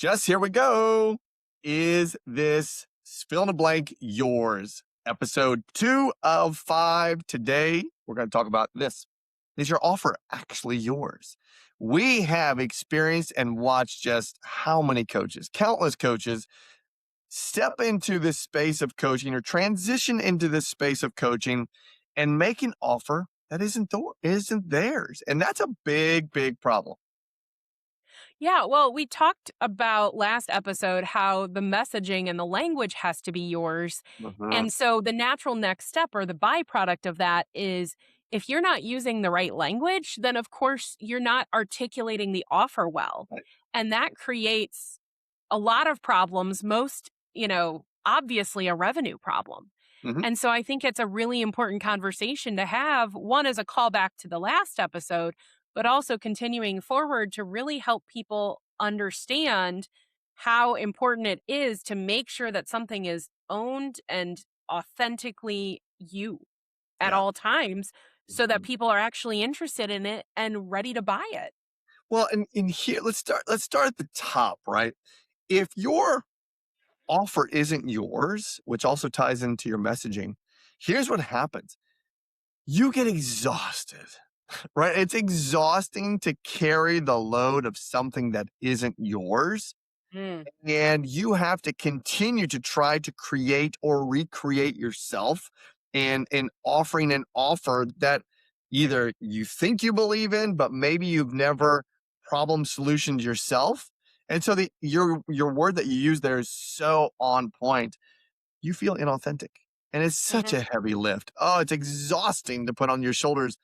Jess, here we go. Is this fill in the blank yours? Episode 2 of 5. Today, we're going to talk about this. Is your offer actually yours? We have experienced and watched just how many coaches, countless coaches, step into this space of coaching or transition into this space of coaching and make an offer that isn't theirs. And that's a big, big problem. Yeah, well, we talked about last episode how the messaging and the language has to be yours. Mhm. And so the natural next step or the byproduct of that is if you're not using the right language, then of course you're not articulating the offer well. Right. And that creates a lot of problems, most, obviously a revenue problem. Mhm. And so I think it's a really important conversation to have. One as a callback to the last episode, but also continuing forward to really help people understand how important it is to make sure that something is owned and authentically you at Yeah. all times so that Mhm. people are actually interested in it and ready to buy it. Well, and in here, let's start at the top, right? If your offer isn't yours, which also ties into your messaging, here's what happens. You get exhausted, right? It's exhausting to carry the load of something that isn't yours. Mm, And you have to continue to try to create or recreate yourself and offering an offer that either you think you believe in, but maybe you've never problem solutioned yourself. And so your word that you use there is so on point. You feel inauthentic. And it's such mhm. a heavy lift. Oh, it's exhausting to put on your shoulders.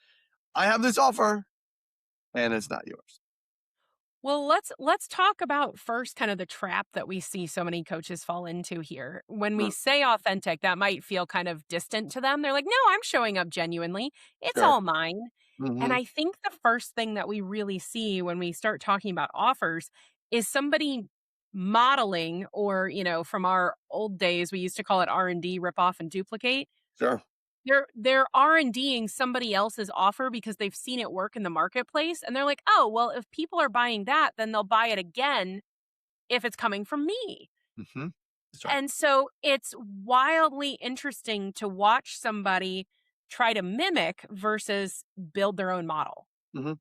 I have this offer and it's not yours. Well, let's talk about first kind of the trap that we see so many coaches fall into here. When we Mm, say authentic, that might feel kind of distant to them. They're like, "No, I'm showing up genuinely. It's sure. all mine." And Hmm. I think the first thing that we really see when we start talking about offers is somebody modeling or, from our old days, we used to call it R&D, rip off and duplicate. Sure. They're R&Ding somebody else's offer because they've seen it work in the marketplace, and they're like, "Oh, well, if people are buying that, then they'll buy it again if it's coming from me." Hmm. That's right. And so it's wildly interesting to watch somebody try to mimic versus build their own model. Mhm.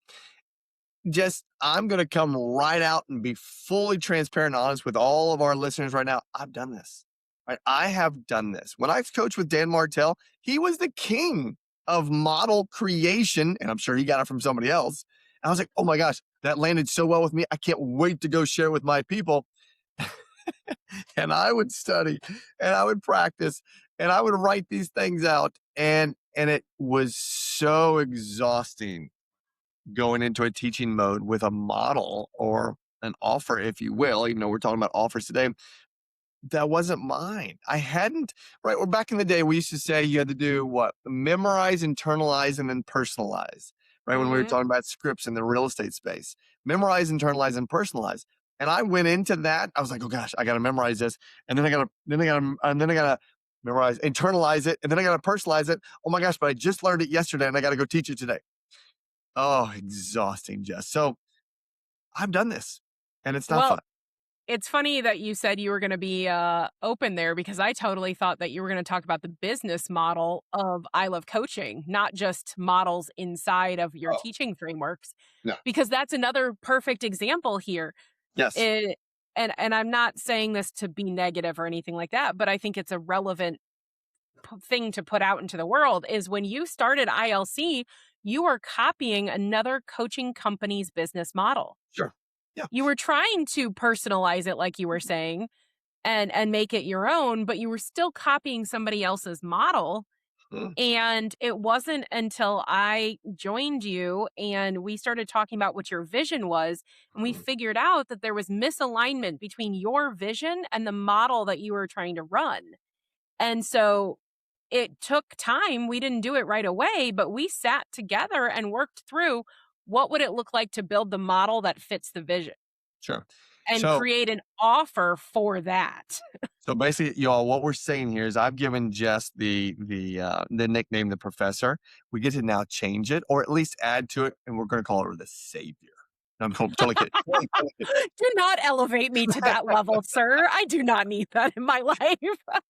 Just I'm gonna come right out and be fully transparent and honest with all of our listeners right now. I've done this. Right? I have done this. When I coached with Dan Martell, he was the king of model creation, and I'm sure he got it from somebody else. And I was like, oh my gosh, that landed so well with me. I can't wait to go share with my people. And I would study and I would practice and I would write these things out. And it was so exhausting going into a teaching mode with a model or an offer, if you will, even though we're talking about offers today, that wasn't mine. I hadn't, right? Or back in the day, we used to say you had to do what? Memorize, internalize, and then personalize, right? When we were Mhm. talking about scripts in the real estate space, memorize, internalize, and personalize. And I went into that. I was like, oh gosh, I got to memorize this. And then I got to memorize, internalize it. And then I got to personalize it. Oh my gosh, but I just learned it yesterday and I got to go teach it today. Oh, exhausting, Jess. So I've done this and it's not Well, fun. it's funny that you said you were gonna be, open there because I totally thought that you were gonna talk about the business model of I Love Coaching, not just models inside of your Oh, teaching frameworks, no. because that's another perfect example here. Yes. It and I'm not saying this to be negative or anything like that, but I think it's a relevant thing to put out into the world is when you started ILC, you were copying another coaching company's business model. Sure. Yeah. You were trying to personalize it like you were saying and make it your own, but you were still copying somebody else's model. Mm, And it wasn't until I joined you and we started talking about what your vision was, and we mhm. figured out that there was misalignment between your vision and the model that you were trying to run. And so it took time. We didn't do it right away, but we sat together and worked through what would it look like to build the model that fits the vision Sure. and So create an offer for that. so basically, y'all, what we're saying here is I've given Jess the nickname the professor. We get to now change it or at least add to it, and we're gonna call her the savior. I'm totally kidding. Totally kidding. Do not elevate me to that level, sir. I do not need that in my life.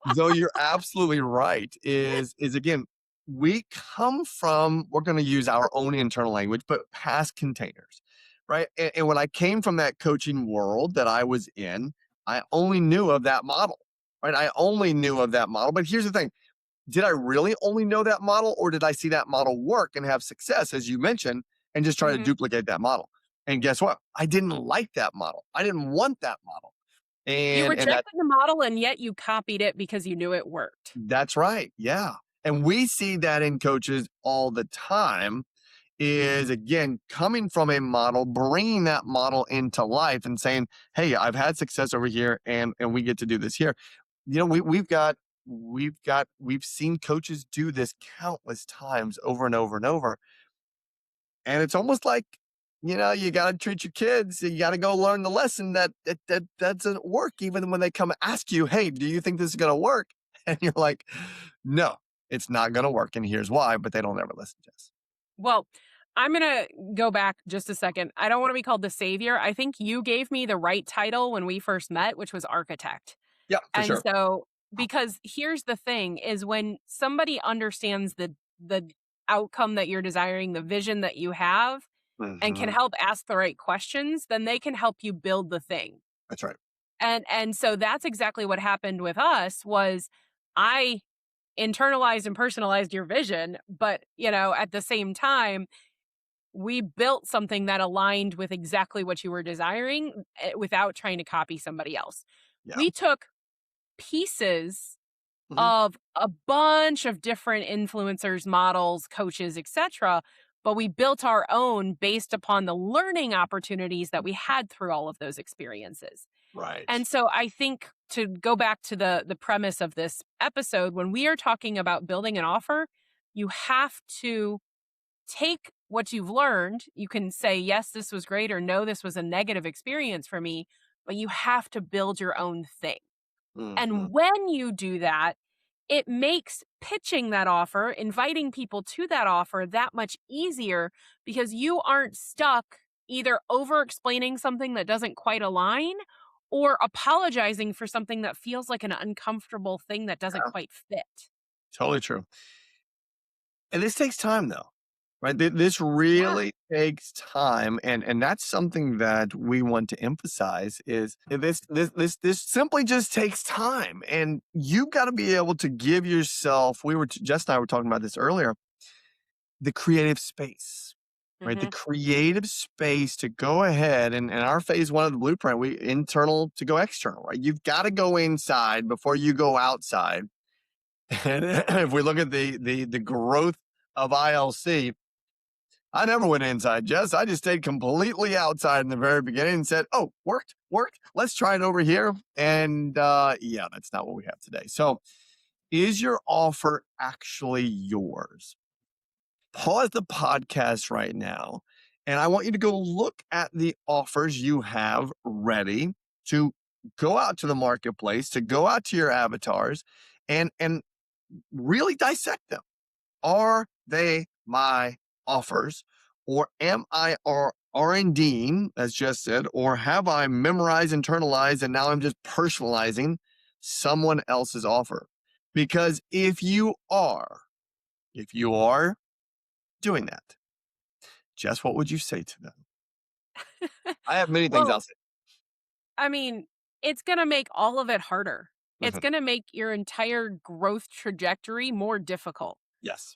Though you're absolutely right, is again, we come from, we're going to use our own internal language, but past containers, right? And when I came from that coaching world that I was in, I only knew of that model, right? I only knew of that model. But here's the thing, did I really only know that model, or did I see that model work and have success, as you mentioned, and just try to Mhm. duplicate that model? And guess what? I didn't like that model. I didn't want that model. You And that rejected the model and yet you copied it because you knew it worked. That's right. Yeah. And we see that in coaches all the time is again coming from a model, bringing that model into life and saying, "Hey, I've had success over here and we get to do this here." You know, we've seen coaches do this countless times over and over and over. And it's almost like, you got to treat your kids. You got to go learn the lesson that doesn't work, even when they come ask you, "Hey, do you think this is going to work?" And you're like, "No, it's not going to work. And here's why." But they don't ever listen to us. Well, I'm going to go back just a second. I don't want to be called the savior. I think you gave me the right title when we first met, which was architect. Yeah, for And sure. so because here's the thing is when somebody understands the outcome that you're desiring, the vision that you have and can Hmm. help ask the right questions, then they can help you build the thing. That's right. And so that's exactly what happened with us was I internalized and personalized your vision, but at the same time we built something that aligned with exactly what you were desiring without trying to copy somebody else. Yeah. We took pieces Hmm. of a bunch of different influencers, models, coaches, etc., but we built our own based upon the learning opportunities that we had through all of those experiences. Right. And so I think to go back to the premise of this episode, when we are talking about building an offer, you have to take what you've learned. You can say, yes, this was great, or no, this was a negative experience for me, but you have to build your own thing. Hmm. And when you do that, it makes pitching that offer, inviting people to that offer that much easier because you aren't stuck either over explaining something that doesn't quite align or apologizing for something that feels like an uncomfortable thing that doesn't Yeah, quite fit. totally true. And this takes time though, right? This Yeah. really takes time. And that's something that we want to emphasize is this simply just takes time. And you got to be able to give yourself, Jess and I were talking about this earlier, the creative space, right? The Hmm. creative space to go ahead and our phase one of the blueprint, we internal to go external, right? You've got to go inside before you go outside. And if we look at the growth of ILC, I never went inside, Jess. I just stayed completely outside in the very beginning and said, "Oh, worked. Let's try it over here." And yeah, that's not what we have today. So, is your offer actually yours? Pause the podcast right now, and I want you to go look at the offers you have ready to go out to the marketplace, to go out to your avatars, and really dissect them. Are they my offers? Or am I R&D'ing, as Jess said, or have I memorized, internalized, and now I'm just personalizing someone else's offer? Because if you are doing that, Jess, what would you say to them? I have many things I'll Well, say. I mean, it's going to make all of it harder. It's Mhm. going to make your entire growth trajectory more difficult. Yes.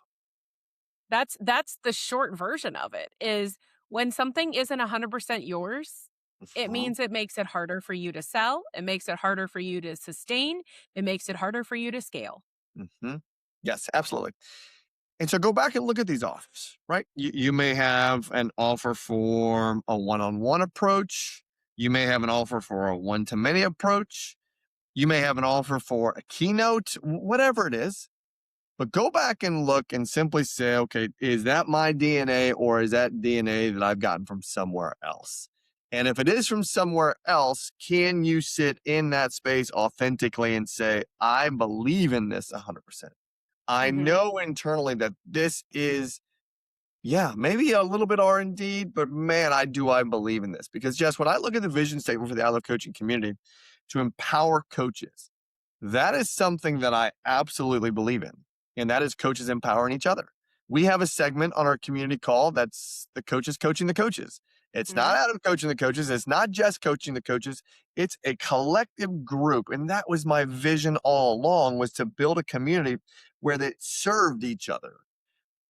That's the short version of it is when something isn't 100% yours, it Mhm. means it makes it harder for you to sell, it makes it harder for you to sustain, it makes it harder for you to scale. Mhm. Yes, absolutely. And so go back and look at these offers, right? You may have an offer for a one on one approach. You may have an offer for a one to many approach. You may have an offer for a keynote, whatever it is. But go back and look and simply say, okay, is that my DNA or is that DNA that I've gotten from somewhere else? And if it is from somewhere else, can you sit in that space authentically and say, I believe in this 100%? I Mhm. know internally that this is Yeah, maybe a little bit R&D, but man, I believe in this because Jess, when I look at the vision statement for the I Love Coaching community to empower coaches, that is something that I absolutely believe in, and that is coaches empowering each other. We have a segment on our community call that's the coaches coaching the coaches. It's not Mhm. Adam coaching the coaches. It's not Jess coaching the coaches. It's a collective group, and that was my vision all along: was to build a community where they served each other,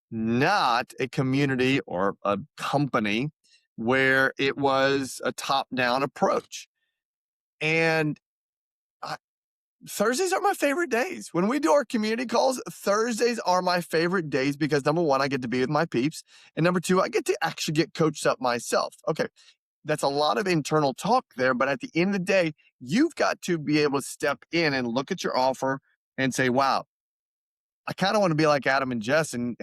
not a community or a company where it was a top-down approach. And I, Thursdays are my favorite days. When we do our community calls, Thursdays are my favorite days because number one, I get to be with my peeps. And number two, I get to actually get coached up myself. Okay, that's a lot of internal talk there. But at the end of the day, you've got to be able to step in and look at your offer and say, wow, I kind of want to be like Adam and Jess and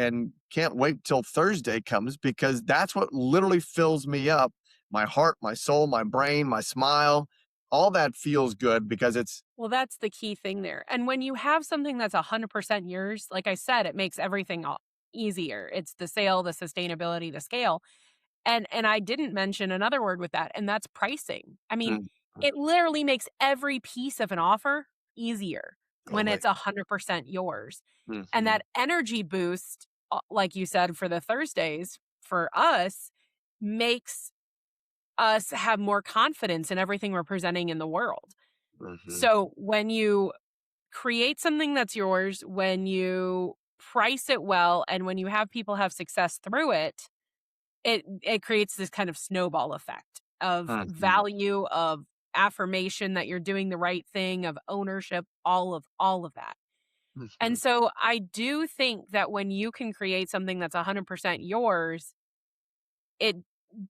can't wait till Thursday comes because that's what literally fills me up. My heart, my soul, my brain, my smile, all that feels good because it's Well, that's the key thing there. And when you have something that's 100% yours, like I said, it makes everything easier. It's the sale, the sustainability, the scale. And I didn't mention another word with that, and that's pricing. I mean, mm, it literally makes every piece of an offer easier when totally. it's 100% yours. And Mhm, that energy boost, like you said, for the Thursdays for us makes us have more confidence in everything we're presenting in the world. mhm, So when you create something that's yours, when you price it well, and when you have people have success through it, it creates this kind of snowball effect of mhm, value, of affirmation that you're doing the right thing, of ownership, all of that. And mhm. so I do think that when you can create something that's 100% yours, it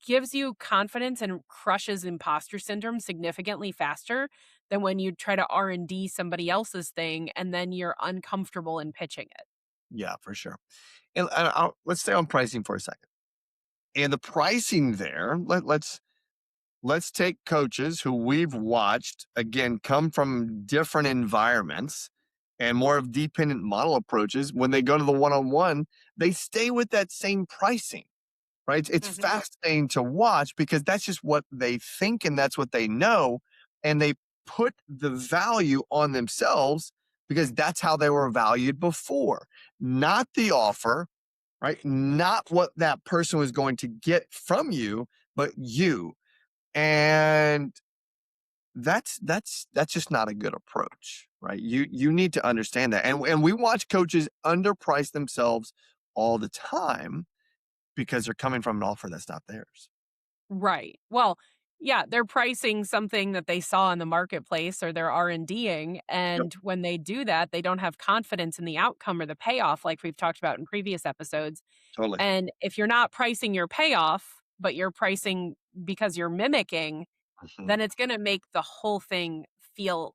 gives you confidence and crushes imposter syndrome significantly faster than when you try to R&D somebody else's thing and then you're uncomfortable in pitching it. Yeah, for sure. And let's stay on pricing for a second. And the pricing there, let's take coaches who we've watched again come from different environments and more of dependent model approaches. When they go to the one-on-one, they stay with that same pricing, right? It's Mhm. fascinating to watch because that's just what they think and that's what they know. And they put the value on themselves because that's how they were valued before, not the offer, right? Not what that person was going to get from you, but you. And that's just not a good approach, right? You need to understand that. And we watch coaches underprice themselves all the time because they're coming from an offer that's not theirs. Right. Well, yeah, they're pricing something that they saw in the marketplace or they're R&D'ing, Yep. and when they do that, they don't have confidence in the outcome or the payoff like we've talked about in previous episodes. Totally. And if you're not pricing your payoff, but you're pricing because you're mimicking, Mhm, then it's going to make the whole thing feel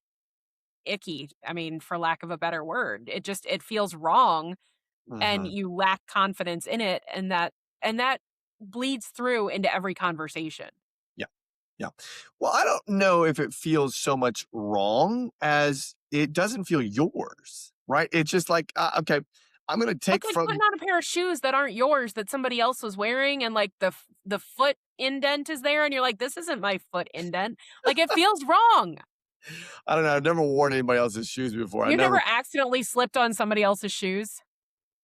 icky. I mean, for lack of a better word. It feels wrong and mhm. you lack confidence in it, and that bleeds through into every conversation. Yeah. Yeah. Well, I don't know if it feels so much wrong as it doesn't feel yours, right? It's just like, okay, I'm going to take That's like from putting on a pair of shoes that aren't yours that somebody else was wearing, and, like, the foot indent is there, and you're like, "This isn't my foot indent." Like, it feels wrong. I don't know. I've never worn anybody else's shoes before. You never accidentally slipped on somebody else's shoes?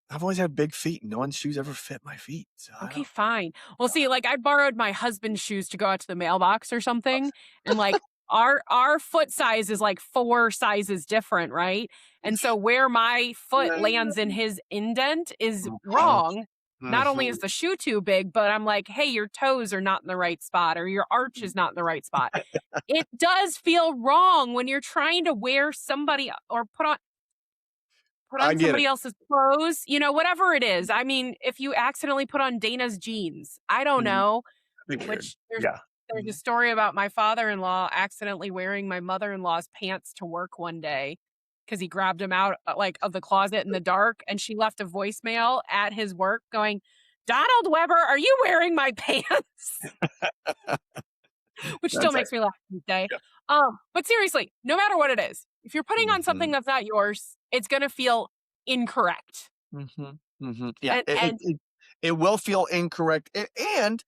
I've always had big feet. No one's shoes ever fit my feet. So I Okay, don't. fine. Well, see, like, I borrowed my husband's shoes to go out to the mailbox or something, and, like, our foot size is, like, 4 sizes different, right? And so where my foot lands in his indent is Mhm, wrong. Not only mhm. is the shoe too big, but I'm like, "Hey, your toes are not in the right spot, or your arch is not in the right spot." It does feel wrong when you're trying to wear somebody or put I on get it. somebody else's clothes, whatever it is. I mean, if you accidentally put on Dana's jeans, I don't Mhm. know, That'd be weird. which Yeah. there's a Mhm. story about my father-in-law accidentally wearing my mother-in-law's pants to work one day because he grabbed them out, like, of the closet in the dark, and she left a voicemail at his work going, "Donald Weber, are you wearing my pants?" Which still That's it. makes me laugh to this day. Yeah. But seriously, no matter what it is, if you're putting on something Mhm. that's not yours, it's gonna feel incorrect. Mhm. Mhm. Yeah. And It will feel incorrect, and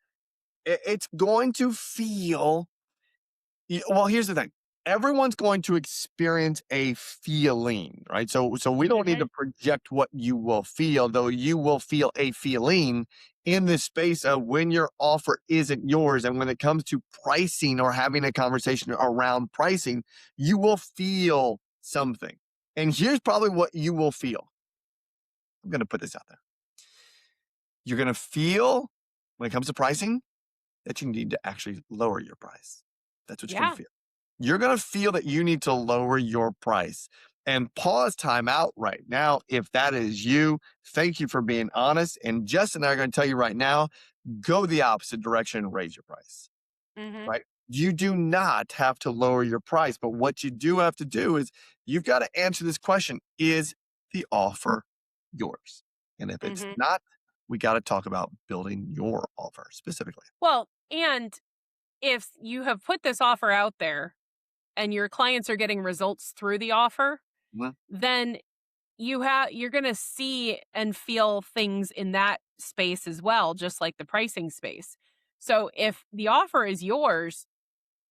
it's going to feel well, here's the thing. Everyone's going to experience a feeling, right? So we don't need to Mhm. project what you will feel, though you will feel a feeling in this space of when your offer isn't yours. And when it comes to pricing or having a conversation around pricing, you will feel something. And here's probably what you will feel. I'm going to put this out there. You're going to feel when it comes to pricing that you need to actually lower your price. That's what you're going to Yeah. feel. You're going to feel that you need to lower your price and pause time out right now. If that is you, thank you for being honest. And Justin and I are going to tell you right now, go the opposite direction and raise your price, Mhm. right? You do not have to lower your price, but what you do have to do is you've got to answer this question. Is the offer yours? And if it's Mhm. not, we got to talk about building your offer specifically. Well, and if you have put this offer out there and your clients are getting results through the offer, Mhm. then you're going to see and feel things in that space as well, just like the pricing space. So if the offer is yours,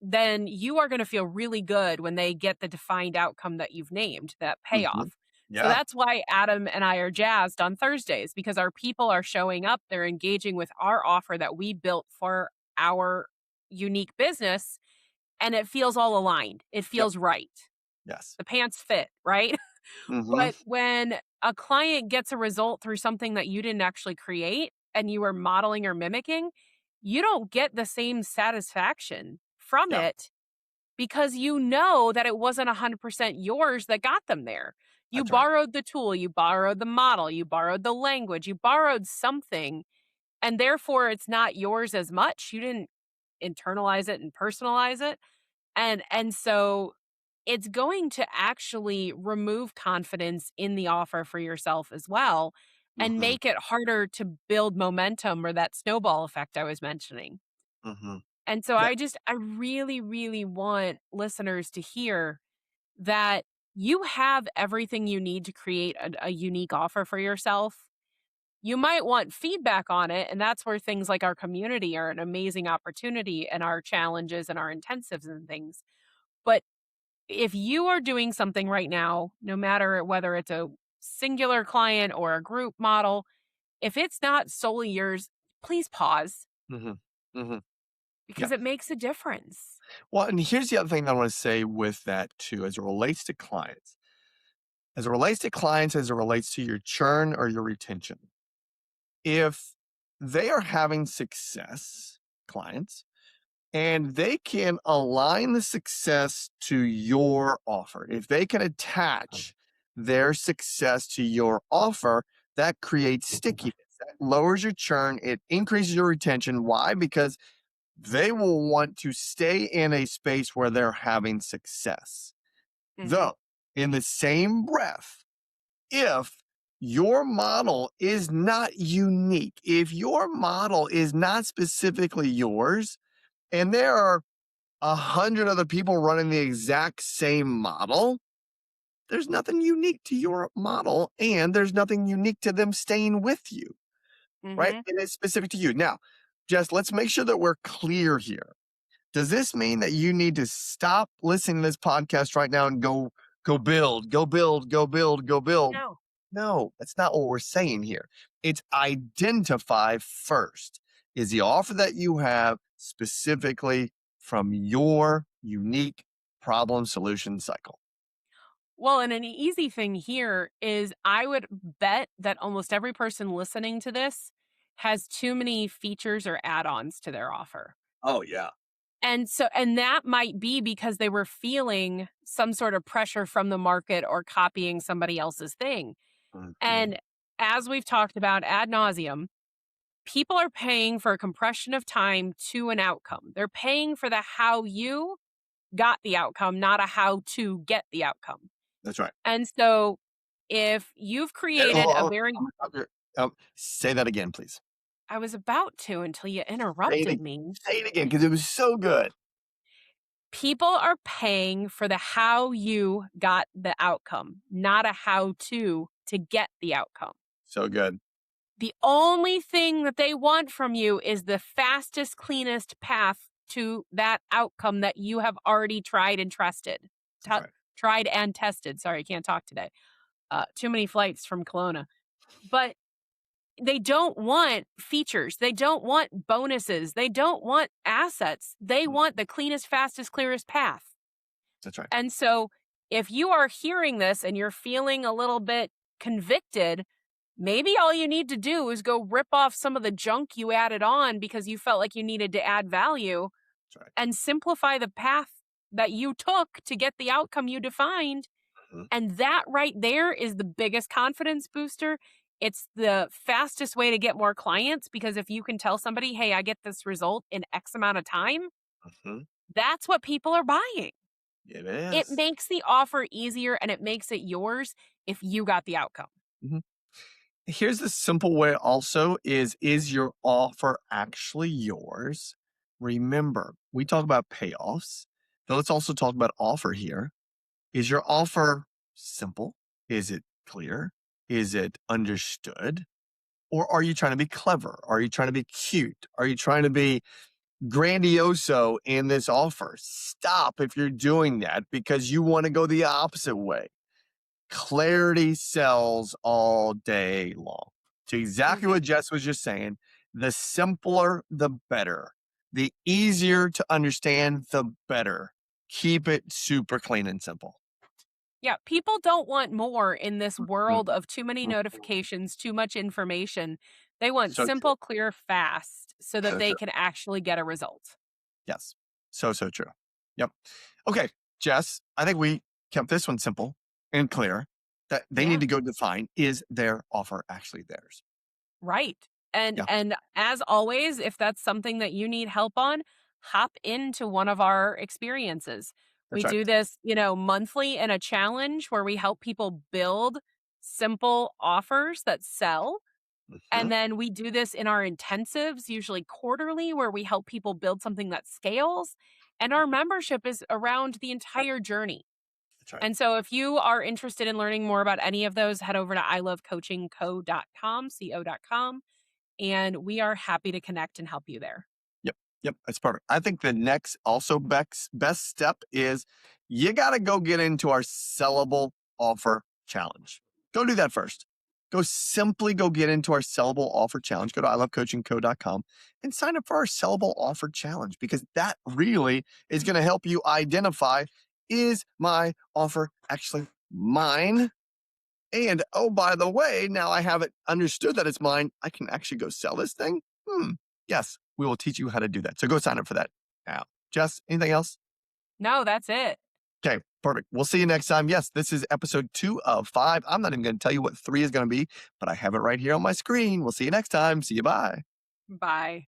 then you are going to feel really good when they get the defined outcome that you've named, that Mhm. payoff. So Yeah. that's why Adam and I are jazzed on Thursdays, because our people are showing up, they're engaging with our offer that we built for our unique business, and it feels all aligned. It Yep. feels right. Yes. The pants fit, right? Mhm. But when a client gets a result through something that you didn't actually create and you are modeling or mimicking, you don't get the same satisfaction from Yeah, it, because you know that it wasn't 100% yours that got them there. You that's right. borrowed the tool, you borrowed the model, you borrowed the language, you borrowed something, and therefore it's not yours as much. You didn't internalize it and personalize it. And so it's going to actually remove confidence in the offer for yourself as well, and Mhm, make it harder to build momentum, or that snowball effect I was mentioning. mhm. And so Yeah, I really, really want listeners to hear that you have everything you need to create a unique offer for yourself. You might want feedback on it, and that's where things like our community are an amazing opportunity, and our challenges and our intensives and things. But if you are doing something right now, no matter whether it's a singular client or a group model, if it's not solely yours, please pause, mhm, mhm. because Yeah. it makes a difference. Well, and here's the other thing I wanna say with that too, as it relates to clients. As it relates to clients, as it relates to your churn or your retention. If they are having success, clients, and they can align the success to your offer, if they can attach their success to your offer, that creates stickiness. That lowers your churn. It increases your retention. Why? Because they will want to stay in a space where they're having success. Mhm. Though, in the same breath, if your model is not unique, if your model is not specifically yours, and there are 100 other people running the exact same model, there's nothing unique to your model, and there's nothing unique to them staying with you, right? Mhm. It is specific to you. Now, just let's make sure that we're clear here. Does this mean that you need to stop listening to this podcast right now and go build, go build, go build, go build? No. No, that's not what we're saying here. It's identify first. Is the offer that you have specifically from your unique problem solution cycle? Well, and an easy thing here is I would bet that almost every person listening to this has too many features or add-ons to their offer. Oh, yeah. And that might be because they were feeling some sort of pressure from the market or copying somebody else's thing. Mhm. And as we've talked about ad nauseum, people are paying for a compression of time to an outcome. They're paying for the how you got the outcome, not a how to get the outcome. That's right. And so if you've created a very I'm gonna stop you. Say that again, please. I was about to until you Say it, interrupted me. say it again because it was so good. People are paying for the how you got the outcome, not a how to get the outcome. So good. The only thing that they want from you is the fastest, cleanest path to that outcome that you have already tried and trusted. That's right. Tried and tested. Sorry, I can't talk today. Too many flights from Kelowna. But they don't want features. They don't want bonuses. They don't want assets. They Mhm. want the cleanest, fastest, clearest path. That's right. And so if you are hearing this and you're feeling a little bit convicted, maybe all you need to do is go rip off some of the junk you added on because you felt like you needed to add value That's right. and simplify the path that you took to get the outcome you defined. Mhm. And that right there is the biggest confidence booster. It's the fastest way to get more clients because if you can tell somebody, hey, I get this result in X amount of time, Mhm. that's what people are buying. It It is. makes the offer easier and it makes it yours if you got the outcome. Mhm. Here's the simple way also is your offer actually yours? Remember, we talk about payoffs. Now let's also talk about offer here. Is your offer simple? Is it clear? Is it understood? Or are you trying to be clever? Are you trying to be cute? Are you trying to be grandioso in this offer? Stop if you're doing that because you want to go the opposite way. Clarity sells all day long. To exactly Mhm. what Jess was just saying, the simpler, the better. The easier to understand, the better. Keep it super clean and simple. Yeah, people don't want more in this Mhm, world of too many mhm. notifications, too much information. They want So true. simple, clear, fast so that So they true. can actually get a result. Yes. So, so true. Yep. Okay, Jess, I think we kept this one simple and clear that they need Yeah. to go define, is their offer actually theirs? Right. And Yeah, and as always, if that's something that you need help on, hop into one of our experiences. We that's right. do this, monthly in a challenge where we help people build simple offers that sell. Mhm, And then we do this in our intensives, usually quarterly, where we help people build something that scales. And our membership is around the entire journey. that's right. And so if you are interested in learning more about any of those, head over to ilovecoachingco.com, and we are happy to connect and help you there. Yep. Yep. That's perfect. I think the next also best step is you got to go get into our sellable offer challenge. Go do that first. Go get into our sellable offer challenge. Go to ilovecoachingco.com and sign up for our sellable offer challenge because that really is going to help you identify, is my offer actually mine? And oh, by the way, now I have it understood that it's mine. I can actually go sell this thing. Yes, we will teach you how to do that. So go sign up for that now. Jess, anything else? No, that's it. Okay, perfect. We'll see you next time. Yes, this is episode 2 of 5. I'm not even going to tell you what 3 is going to be, but I have it right here on my screen. We'll see you next time. See you. Bye. Bye.